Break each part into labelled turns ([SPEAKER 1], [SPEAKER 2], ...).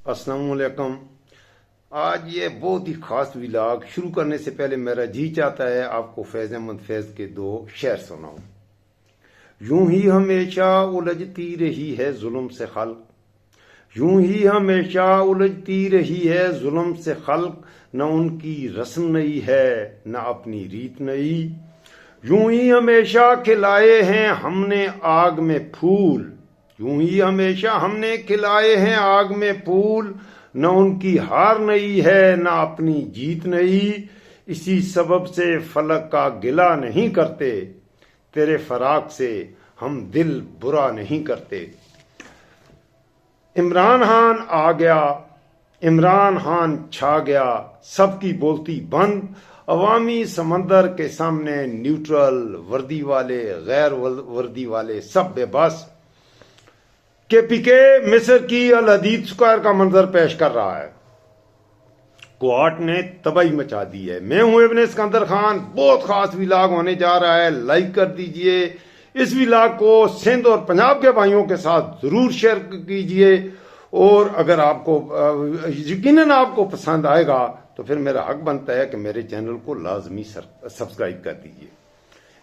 [SPEAKER 1] अस्सलाम वालेकुम। आज ये बहुत ही खास व्लॉग शुरू करने से पहले मेरा जी चाहता है आपको फैज अहमद फैज के दो शेर सुनाऊं। यूं ही हमेशा उलझती रही है जुल्म से खल्क, यूं ही हमेशा उलझती रही है जुल्म से खल्क, न उनकी रस्म नई है न अपनी रीत नई। यूं ही हमेशा खिलाए हैं हमने आग में फूल, यूं ही हमेशा हमने खिलाए हैं आग में फूल, न उनकी हार नई है न अपनी जीत नई। इसी सबब से फलक का गिला नहीं करते, तेरे फराक से हम दिल बुरा नहीं करते। इमरान खान आ गया, इमरान खान छा गया, सबकी बोलती बंद। अवामी समंदर के सामने न्यूट्रल, वर्दी वाले गैर वर्दी वाले सब बेबस। केपीके मिस्र की अल हदीद स्क्वायर का मंजर पेश कर रहा है। क्वाट ने तबाही मचा दी है। मैं हूं इब्ने सिकंदर खान। बहुत खास व्लॉग होने जा रहा है, लाइक कर दीजिए। इस व्लॉग को सिंध और पंजाब के भाइयों के साथ जरूर शेयर कीजिए, और अगर आपको यकीनन आपको पसंद आएगा तो फिर मेरा हक बनता है कि मेरे चैनल को लाजमी सब्सक्राइब कर दीजिए।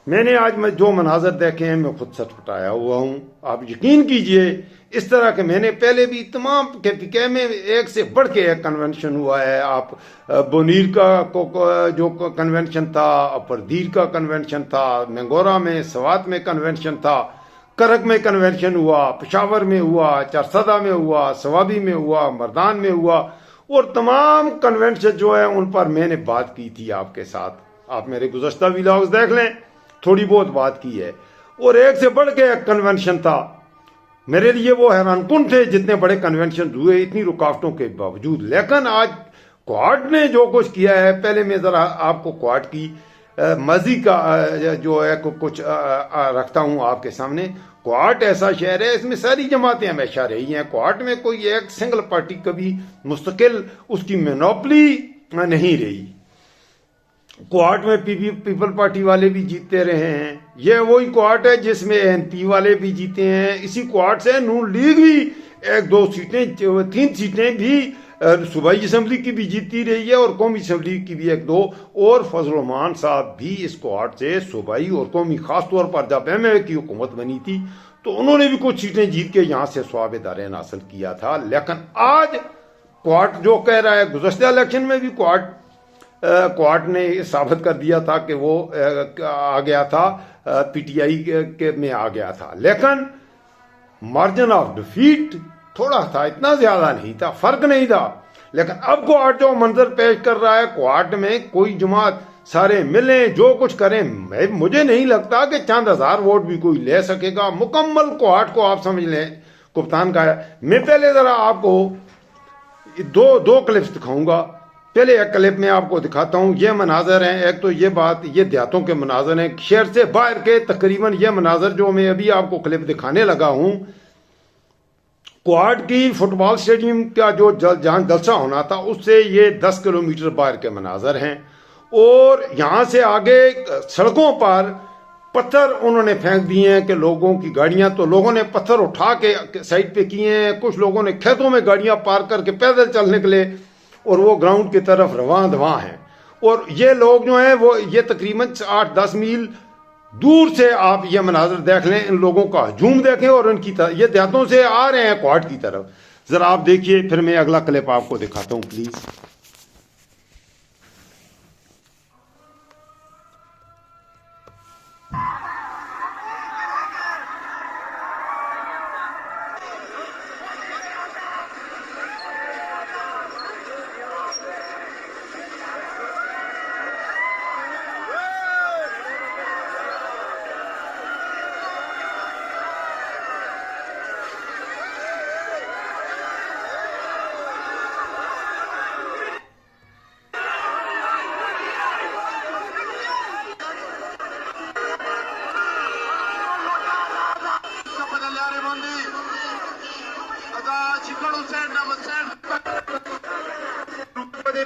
[SPEAKER 1] मैंने आज जो मनाजर देखे हैं मैं खुद सटपटाया हुआ हूं। आप यकीन कीजिए, इस तरह के मैंने पहले भी तमाम के में एक से बढ़ के एक कन्वेंशन हुआ है। आप बोनीर का जो कन्वेंशन था, अपरदीर का कन्वेंशन था, नंगोरा में सवात में कन्वेंशन था, करक में कन्वेंशन हुआ, पेशावर में हुआ, चरसदा में हुआ, सवाबी में हुआ, मर्दान में हुआ, और तमाम कन्वेंशन जो है उन पर मैंने बात की थी आपके साथ। आप मेरे गुज़श्ता व्लॉग्स देख लें, थोड़ी बहुत बात की है। और एक से बढ़ के एक कन्वेंशन था। मेरे लिए वो हैरानकुन थे जितने बड़े कन्वेंशन हुए इतनी रुकावटों के बावजूद। लेकिन आज क्वाड ने जो कुछ किया है, पहले मैं जरा आपको क्वाड की मजी का जो है कुछ रखता हूं आपके सामने। क्वाड ऐसा शहर है, इसमें सारी जमातें हमेशा रही हैं। क्वाड में कोई एक सिंगल पार्टी कभी मुस्तकिल उसकी मोनोपोली नहीं रही। क्वाट में पीपल पार्टी वाले भी जीतते रहे हैं। यह वही क्वाट है जिसमें एनपी वाले भी जीते हैं। इसी क्वाट से नून लीग भी एक दो सीटें, 3 सीटें भी सूबाई असम्बली की भी जीती रही है, और कौमी असम्बली की भी 1-2। और फजल रहमान साहब भी इस क्वाट से सूबाई और कौमी, खास तौर पर जब एमए की हुकूमत बनी थी तो उन्होंने भी कुछ सीटें जीत के यहां से स्वाब दारेन हासिल किया था। लेकिन आज क्वाट जो कह रहा है, गुज़श्ता इलेक्शन में भी क्वाट ने साबित कर दिया था कि वो आ गया था, पीटीआई के में आ गया था। लेकिन मार्जिन ऑफ डिफीट थोड़ा था, इतना ज्यादा नहीं था, फर्क नहीं था। लेकिन अब क्वाट जो मंजर पेश कर रहा है, क्वाट में कोई जमात सारे मिले जो कुछ करें, मुझे नहीं लगता कि चंद हजार वोट भी कोई ले सकेगा। मुकम्मल क्वाट को आप समझ लें कप्तान का है। मैं पहले जरा आपको दो क्लिप्स दिखाऊंगा। पहले एक क्लिप में आपको दिखाता हूं। ये मनाजर हैं, एक तो ये देहातों के मनाजर हैं, शहर से बाहर के तकरीबन ये मनाजर जो मैं अभी आपको क्लिप दिखाने लगा हूं, क्वाड की फुटबॉल स्टेडियम का जो जहां जलसा होना था उससे ये 10 किलोमीटर बाहर के मनाजर हैं। और यहां से आगे सड़कों पर पत्थर उन्होंने फेंक दिए हैं कि लोगों की गाड़ियां, तो लोगों ने पत्थर उठा के साइड पे किए हैं। कुछ लोगों ने खेतों में गाड़ियां पार्क करके पैदल चल निकले और वो ग्राउंड की तरफ रवां दवां हैं। और ये लोग जो हैं वो ये तकरीबन 8-10 मील दूर से आप ये मनाजर देख लें, इन लोगों का हजूम देखें, और इनकी ये देहातों से आ रहे हैं क्वाड की तरफ। जरा आप देखिए, फिर मैं अगला क्लिप आपको दिखाता हूं प्लीज।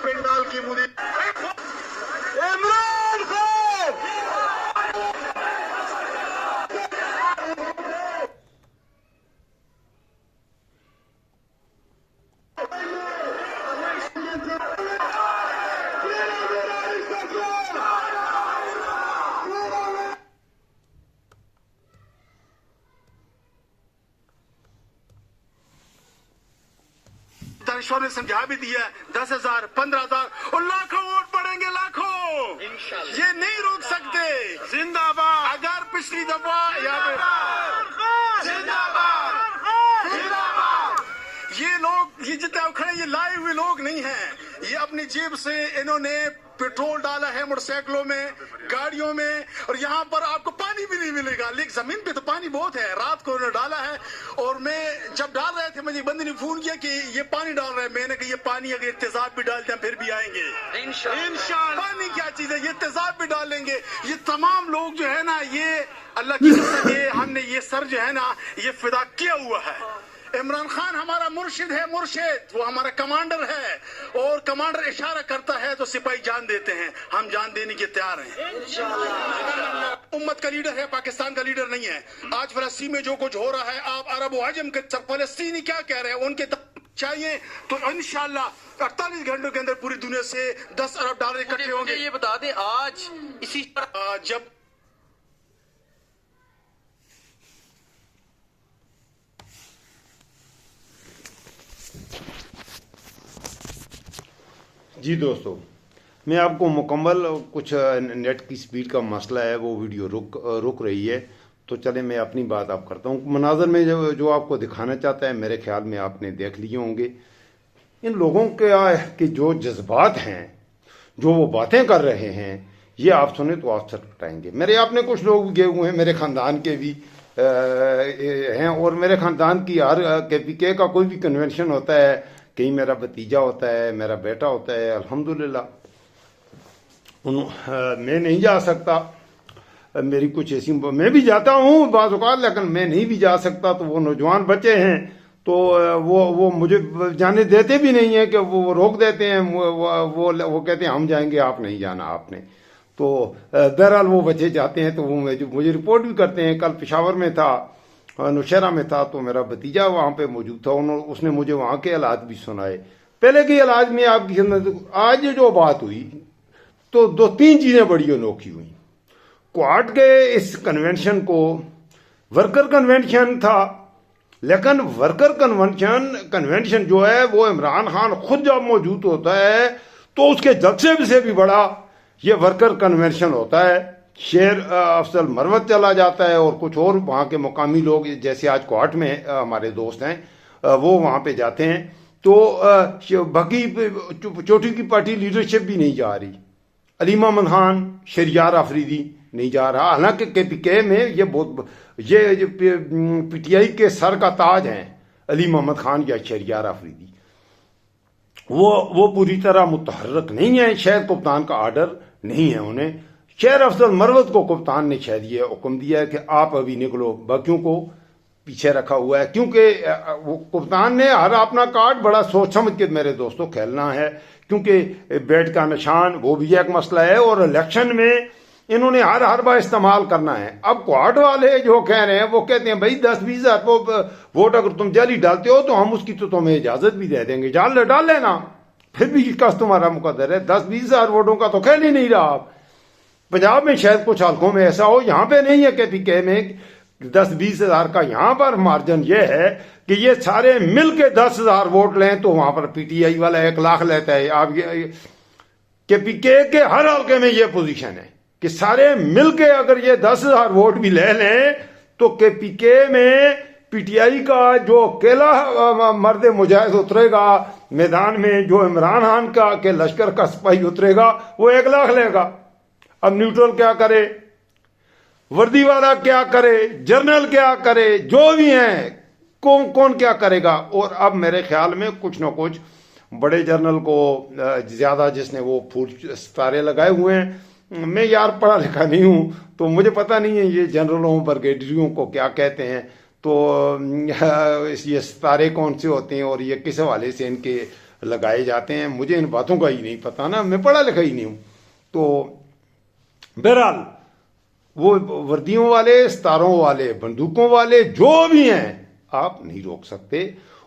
[SPEAKER 2] पेंडाल की मुदी इमरान खान दानिश्वर ने समझा भी दिया, 10,000, 15,000 और लाखों वोट पड़ेंगे, लाखों। ये नहीं रोक सकते। जिंदाबाद। अगर पिछली दफा ये लोग, ये जितने खड़े, ये लाए हुए लोग नहीं हैं, ये अपनी जेब से इन्होंने पेट्रोल डाला है मोटरसाइकिलों में, गाड़ियों में, और यहाँ पर आपको पानी भी नहीं मिलेगा, लेकिन जमीन पे तो पानी बहुत है। रात को उन्होंने डाला है, और मैं जब डाल रहे थे मुझे बंदे ने फोन किया कि ये पानी डाल रहे हैं। मैंने कहा ये पानी अगर तेजाब भी डालते हैं फिर भी आएंगे इंशाअल्लाह। पानी क्या चीज है, ये तेजाब भी डालेंगे। ये तमाम लोग जो है ना, ये अल्लाह की कसम, ये हमने ये सर जो है ना, ये फिदा किया हुआ है। इमरान खान हमारा मुर्शिद है, मुर्शिद, वो हमारा कमांडर है, और कमांडर इशारा करता है तो सिपाही जान देते हैं। हम जान देने के तैयार हैं। उम्मत का लीडर है, पाकिस्तान का लीडर नहीं है। आज फलस्तीन में जो कुछ हो रहा है, आप अरब अजम के फलस्तीनी क्या कह रहे हैं, उनके चाहिए तो इंशाल्लाह 48 घंटों के अंदर पूरी दुनिया से 10 अरब डॉलर इकट्ठे होंगे। ये बता दें, आज इसी जब
[SPEAKER 1] जी दोस्तों, मैं आपको मुकम्मल कुछ नेट की स्पीड का मसला है, वो वीडियो रुक रही है, तो चले मैं अपनी बात आप करता हूँ। मनाजर में जो आपको दिखाना चाहता है, मेरे ख्याल में आपने देख लिए होंगे। इन लोगों के जो जज्बात हैं, जो वो बातें कर रहे हैं, ये आप सुने तो आप छटपटाएंगे। मेरे आपने कुछ लोग गए हुए हैं, मेरे ख़ानदान के भी हैं, और मेरे ख़ानदान की हर KPK का कोई भी कन्वेंशन होता है, कहीं मेरा भतीजा होता है, मेरा बेटा होता है, अल्हम्दुलिल्लाह मैं नहीं जा सकता। मेरी कुछ ऐसी, मैं भी जाता हूँ बाज़ औक़ात, लेकिन मैं नहीं भी जा सकता। तो वो नौजवान बच्चे हैं, तो वो मुझे जाने देते भी नहीं है, कि वो रोक देते हैं। वो कहते हैं हम जाएंगे, आप नहीं जाना आपने। तो बहरहाल वो बच्चे जाते हैं, तो वो मुझे रिपोर्ट भी करते हैं। कल पेशावर में था, नौशहरा में था, तो मेरा भतीजा वहाँ पे मौजूद था, उसने मुझे वहाँ के हालात भी सुनाए। पहले के हालात में आपकी आज जो बात हुई, तो 2-3 चीज़ें बड़ी अनोखी हुई। क्वाड के इस कन्वेंशन को वर्कर कन्वेंशन था, लेकिन वर्कर कन्वेंशन जो है, वो इमरान खान खुद जब मौजूद होता है, तो उसके जलसे से भी बड़ा ये वर्कर कन्वेंशन होता है। शेर अफजल मरवत चला जाता है, और कुछ और वहाँ के मुकामी लोग, जैसे आज क्वाट में हमारे दोस्त हैं, वो वहाँ पे जाते हैं। तो बाकी चोटी की पार्टी लीडरशिप भी नहीं जा रही। अली मोहम्मद खान, शहरियार आफरीदी नहीं जा रहा। हालांकि KPK में ये PTI के सर का ताज हैं अली मोहम्मद खान या शहरियार आफरीदी। वो पूरी तरह मुतहर्रक नहीं है। शायद कप्तान का आर्डर नहीं है उन्हें। शेर अफजल मरवत को कप्तान ने शायद ये हुक्म दिया है कि आप अभी निकलो, बाकियों को पीछे रखा हुआ है, क्योंकि वो कप्तान ने हर अपना कार्ड बड़ा सोच समझ के मेरे दोस्तों खेलना है, क्योंकि बैट का निशान वो भी एक मसला है, और इलेक्शन में इन्होंने हर बार इस्तेमाल करना है। अब क्वाड वाले जो कह रहे हैं, वो कहते हैं भाई 10-20 हज़ार वोट अगर तुम जाली डालते हो तो हम उसकी तो तुम्हें इजाजत भी दे देंगे, डाल लेना, फिर भी कस तुम्हारा मुकद्दर है। 10-20 हज़ार वोटों का तो खेल ही नहीं रहा। आप पंजाब में शायद कुछ हल्कों में ऐसा हो, यहाँ पे नहीं है। KPK में 10-20 हज़ार का यहाँ पर मार्जिन ये है कि ये सारे मिल के 10 हज़ार वोट लें, तो वहां पर PTI वाला 1 लाख लेता है। आप KPK के हर हल्के में ये पोजीशन है कि सारे मिल के अगर ये 10 हज़ार वोट भी ले लें, तो KPK में PTI का जो अकेला मर्द मुजाहिद उतरेगा मैदान में, जो इमरान खान का के लश्कर का सिपाही उतरेगा, वो 1 लाख लेगा। अब न्यूट्रल क्या करे, वर्दी वाला क्या करे, जर्नल क्या करे, जो भी हैं, कौन क्या करेगा। और अब मेरे ख्याल में कुछ न कुछ बड़े जर्नल को ज्यादा, जिसने वो फूल सितारे लगाए हुए हैं। मैं यार पढ़ा लिखा नहीं हूं, तो मुझे पता नहीं है ये जनरलों ब्रिगेडियरों को क्या कहते हैं, तो ये सितारे कौन से होते हैं और ये किस हवाले से इनके लगाए जाते हैं, मुझे इन बातों का ही नहीं पता ना, मैं पढ़ा लिखा ही नहीं हूं। तो बहरहाल वो वर्दियों वाले, सितारों वाले, बंदूकों वाले जो भी हैं, आप नहीं रोक सकते।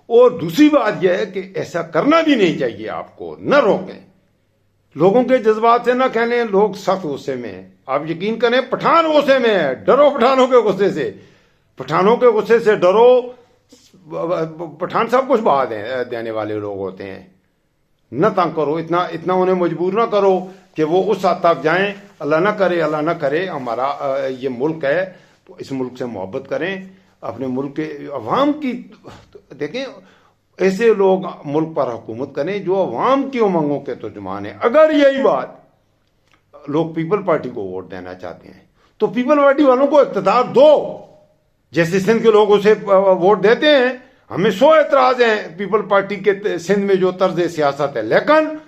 [SPEAKER 1] और दूसरी बात यह है कि ऐसा करना भी नहीं चाहिए, आपको न रोकें। लोगों के जज्बात से न कहने, लोग सख्त गुस्से में हैं। आप यकीन करें, पठान गुस्से में है, डरो पठानों के गुस्से से, पठानों के गुस्से से डरो। पठान सब कुछ बहा देने वाले लोग होते हैं। न तंग करो, इतना उन्हें मजबूर ना करो कि वो उस हद तक जाएं। अल्लाह ना करे हमारा ये मुल्क है, तो इस मुल्क से मोहब्बत करें। अपने मुल्क के अवाम की देखें, ऐसे लोग मुल्क पर हुकूमत करें जो अवाम की उमंगों के तर्जुमान है। अगर यही बात लोग पीपल पार्टी को वोट देना चाहते हैं तो पीपल पार्टी वालों को इख्तियार दो, जैसे सिंध के लोग उसे वोट देते हैं। हमें 100 एतराज हैं पीपल पार्टी के सिंध में जो तर्ज सियासत है, लेकिन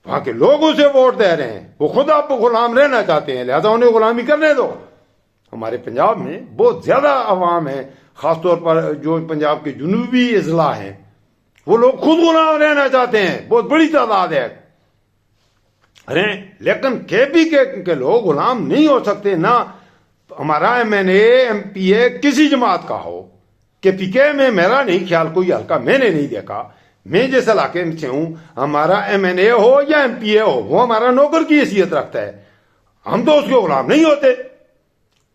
[SPEAKER 1] वहां के लोग उसे वोट दे रहे हैं। वो खुद आपको गुलाम रहना चाहते हैं, लिहाजा उन्हें गुलामी करने दो। हमारे पंजाब में बहुत ज्यादा अवाम है, खासतौर पर जो पंजाब के जुनूबी अजला हैं, वो लोग खुद गुलाम रहना चाहते हैं, बहुत बड़ी तादाद है। अरे लेकिन केपी के लोग गुलाम नहीं हो सकते ना। हमारा MNA MPA किसी जमात का हो, KPK में मेरा नहीं ख्याल कोई हल्का मैंने नहीं देखा। मैं जिस इलाके से हूं, हमारा MNA हो या MPA हो, वो हमारा नौकर की हैसियत रखता है। हम तो उसके गुलाम नहीं होते।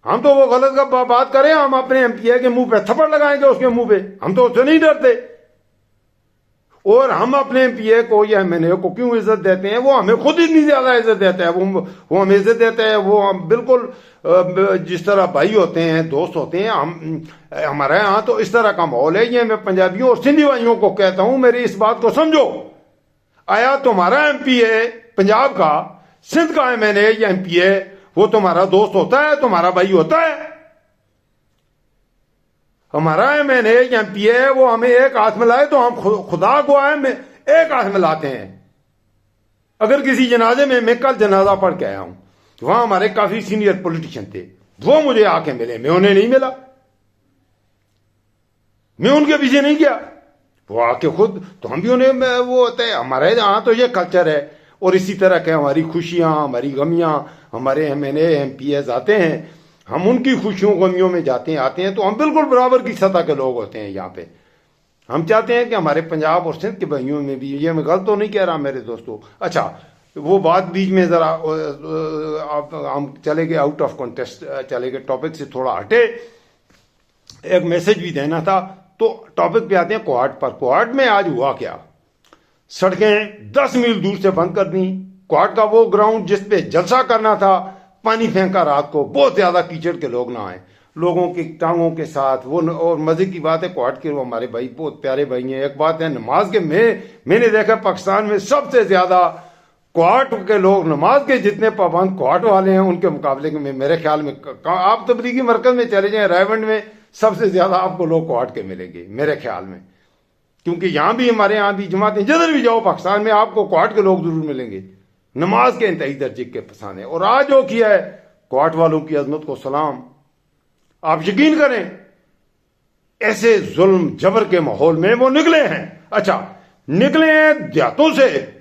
[SPEAKER 1] हम तो वो गलत का बात करें, हम अपने MPA के मुंह पे थप्पड़ लगाएंगे उसके मुंह पे, हम तो उससे नहीं डरते। और हम अपने MPA को या MNA को क्यों इज्जत देते हैं? वो हमें खुद इतनी ज्यादा इज्जत देता है। वो हमें इज्जत देता है। वो हम बिल्कुल जिस तरह भाई होते हैं, दोस्त होते हैं। हमारे यहाँ तो इस तरह का माहौल है। ये मैं पंजाबियों और सिंधी भाइयों को कहता हूं, मेरी इस बात को समझो। आया तुम्हारा MPA पंजाब का, सिंध का MNA या MPA, वो तुम्हारा दोस्त होता है, तुम्हारा भाई होता है। हमारा MNA या MPA वो हमें एक हाथ में लाए तो हम खुदा को आए में एक हाथ में लाते हैं। अगर किसी जनाजे में, मैं कल जनाजा पढ़ के आया हूं, वहां हमारे काफी सीनियर पॉलिटिशियन थे, वो मुझे आके मिले, मैं उन्हें नहीं मिला, मैं उनके पीछे नहीं गया। वो आके खुद, तो हम भी उन्हें, वो होता है हमारे यहाँ तो ये कल्चर है। और इसी तरह के हमारी खुशियां, हमारी गमियां, हमारे MNA MPAs आते हैं, हम उनकी खुशियों गमियों में जाते हैं, आते हैं, तो हम बिल्कुल बराबर की सतह के लोग होते हैं यहाँ पे। हम चाहते हैं कि हमारे पंजाब और सिंध के भाइयों में भी, ये मैं गलत तो नहीं कह रहा मेरे दोस्तों। अच्छा, वो बात बीच में जरा हम चले गए, आउट ऑफ कॉन्टेक्स्ट चले गए, टॉपिक से थोड़ा हटे। एक मैसेज भी देना था, तो टॉपिक पे आते हैं कोहाट पर। कोहाट में आज हुआ क्या? सड़कें 10 मील दूर से बंद कर दी। कोहाट का वो ग्राउंड जिसपे जलसा करना था, पानी फेंका रात को। बहुत ज्यादा कीचड़ के लोग ना आए, लोगों की टांगों के साथ वो। और मजे की बात है, कोहाट के वो हमारे भाई बहुत प्यारे भाई हैं। एक बात है, नमाज के मैंने देखा पाकिस्तान में सबसे ज्यादा कोहाट के लोग, नमाज के जितने पाबंद कोहाट वाले हैं उनके मुकाबले में मेरे ख्याल में, आप तबलीगी मरकज में चले जाएं, रायवंड में सबसे ज्यादा आपको लोग कोहाट के मिलेंगे मेरे ख्याल में। क्योंकि यहां भी, हमारे यहां भी जमातें, जिधर भी जाओ पाकिस्तान में, आपको कोहाट के लोग जरूर मिलेंगे। नमाज के इंतहाई दर्जे के पसंद है। और आज जो किया है, कोहाट वालों की अजमत को सलाम। आप यकीन करें, ऐसे जुल्म जबर के माहौल में वो निकले हैं। अच्छा, निकले हैं देहातों से,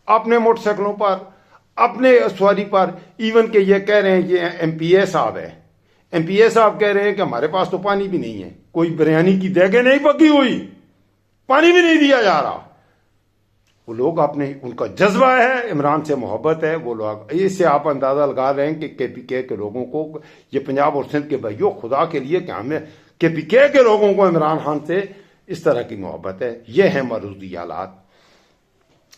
[SPEAKER 1] अपने मोटरसाइकिलों पर, अपने सवारी पर। इवन के ये कह रहे हैं, ये MPA साहब है, MPA साहब कह रहे हैं कि हमारे पास तो पानी भी नहीं है, कोई बिरयानी की देगे नहीं पकी हुई, पानी भी नहीं दिया जा रहा। वो लोग अपने, उनका जज्बा है, इमरान से मोहब्बत है वो लोग। इससे आप अंदाजा लगा रहे हैं कि KPK के लोगों को, ये पंजाब और सिंध के भाइयों, खुदा के लिए कि हमें KPK के लोगों को इमरान खान से इस तरह की मोहब्बत है। ये है मरूदी हालात।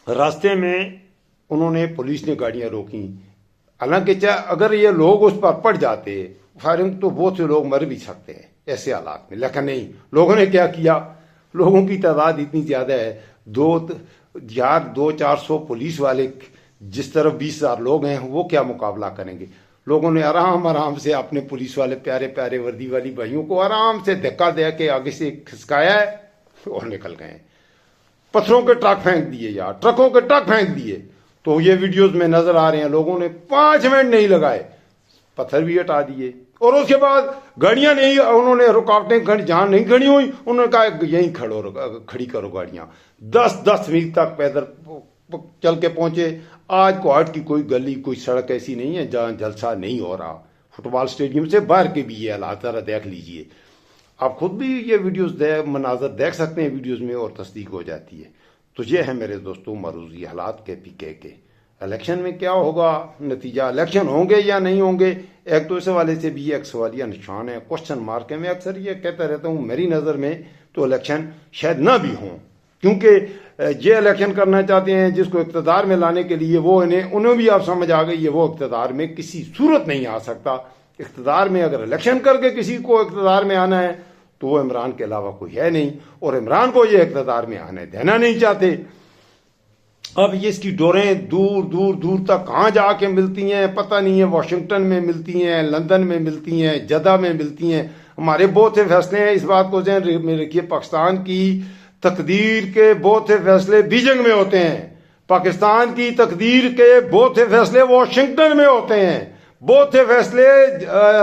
[SPEAKER 1] रास्ते में उन्होंने, पुलिस ने गाड़ियां रोकी। हालांकि अगर ये लोग उस पर पड़ जाते, फायरिंग, तो बहुत से लोग मर भी सकते हैं ऐसे हालात में। लेकिन नहीं, लोगों ने क्या किया, लोगों की तादाद इतनी ज्यादा है, 200-400 पुलिस वाले, जिस तरफ 20,000 लोग हैं, वो क्या मुकाबला करेंगे। लोगों ने आराम से अपने पुलिस वाले प्यारे प्यारे वर्दी वाली भाइयों को आराम से धक्का दे के आगे से खिसकाया है और निकल गए। पत्थरों के ट्रक फेंक दिए यार, ट्रकों के ट्रक फेंक दिए। तो ये वीडियोस में नजर आ रहे हैं, लोगों ने 5 मिनट नहीं लगाए, पत्थर भी हटा दिए। और उसके बाद गाड़ियां नहीं, उन्होंने रुकावटें जहां नहीं खड़ी हुई, उन्होंने कहा यहीं खड़ी करो गाड़ियां। 10-10 मील तक पैदल चल के पहुंचे। आज कोहाट की कोई गली, कोई सड़क ऐसी नहीं है जहां जलसा नहीं हो रहा। फुटबॉल स्टेडियम से बाहर के भी ये हालात जरा देख लीजिए। आप खुद भी ये वीडियोस मनाजर देख सकते हैं वीडियोस में, और तस्दीक हो जाती है। तो ये है मेरे दोस्तों मरूजी हालात KPK के। इलेक्शन में क्या होगा नतीजा, इलेक्शन होंगे या नहीं होंगे, एक तो इस हवाले से भी एक सवालिया निशान है, क्वेश्चन मार्क है। मैं अक्सर ये कहता रहता हूँ, मेरी नज़र में तो इलेक्शन शायद ना भी हों, क्योंकि ये इलेक्शन करना चाहते हैं जिसको इक़्तिदार में लाने के लिए, वो उन्हें भी आप समझ आ गई है वो इक़्तिदार में किसी सूरत नहीं आ सकता। इक़्तिदार में अगर इलेक्शन करके किसी को इक़्तिदार में आना है तो वो इमरान के अलावा कोई है नहीं, और इमरान को ये इक़्तिदार में आने देना नहीं चाहते। अब ये इसकी डोरें दूर दूर दूर तक कहाँ जाके मिलती हैं पता नहीं है। वाशिंगटन में मिलती हैं, लंदन में मिलती हैं, जद्दा में मिलती हैं। हमारे बहुत से फैसले हैं, इस बात को ज़हन में रखिए, पाकिस्तान की तकदीर के बहुत से फैसले बीजिंग में होते हैं, पाकिस्तान की तकदीर के बहुत से फैसले वाशिंगटन में होते हैं, बहुत से फैसले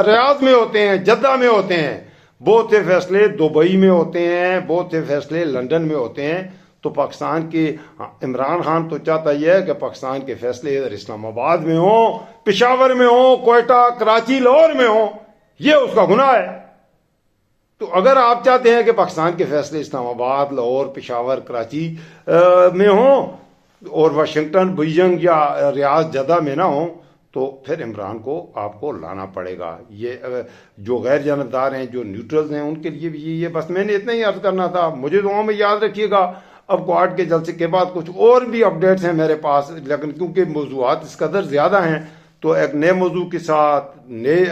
[SPEAKER 1] रियाद में होते हैं, जद्दा में होते हैं, बहुत से फैसले दुबई में होते हैं, बहुत से फैसले लंदन में होते हैं। तो पाकिस्तान के इमरान खान तो चाहता ही है कि पाकिस्तान के फैसले इधर इस्लामाबाद में हो, पेशावर में हो, कोयटा, कराची, लाहौर में हो, ये उसका गुनाह है। तो अगर आप चाहते हैं कि पाकिस्तान के फैसले इस्लामाबाद, लाहौर, पेशावर, कराची में हो और वाशिंगटन, बीजिंग या रियाद, जद्दा में ना हो, तो फिर इमरान को आपको लाना पड़ेगा। ये जो गैर जानबदार हैं, जो न्यूट्रल्स हैं, उनके लिए भी ये बस मैंने इतना ही अर्ज करना था। मुझे दुआओं में याद रखिएगा। अब क्वाड के जलसे के बाद कुछ और भी अपडेट्स हैं मेरे पास, लेकिन क्योंकि मौजूआत इस कदर ज़्यादा हैं तो एक नए मौजू के साथ, नए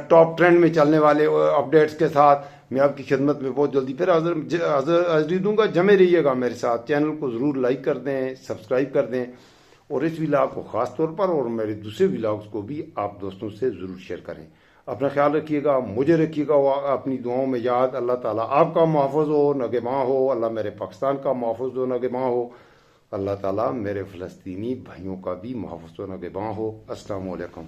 [SPEAKER 1] टॉप ट्रेंड में चलने वाले अपडेट्स के साथ मैं आपकी खिदमत में बहुत जल्दी फिर हाजिरी दूंगा। जमे रहिएगा मेरे साथ। चैनल को ज़रूर लाइक कर दें, सब्सक्राइब कर दें, और इस व्लॉग को ख़ास तौर पर और मेरे दूसरे व्लॉग्स को भी आप दोस्तों से ज़रूर शेयर करें। अपना ख्याल रखिएगा, मुझे रखिएगा अपनी दुआओं में याद। अल्लाह ताला आपका महफूज हो, नगहबान हो। अल्लाह मेरे पाकिस्तान का महफूज हो, नगहबान हो। अल्लाह ताला मेरे फ़लस्तीनी भाइयों का भी महफूज हो, नगहबान हो। अस्सलामु अलैकुम।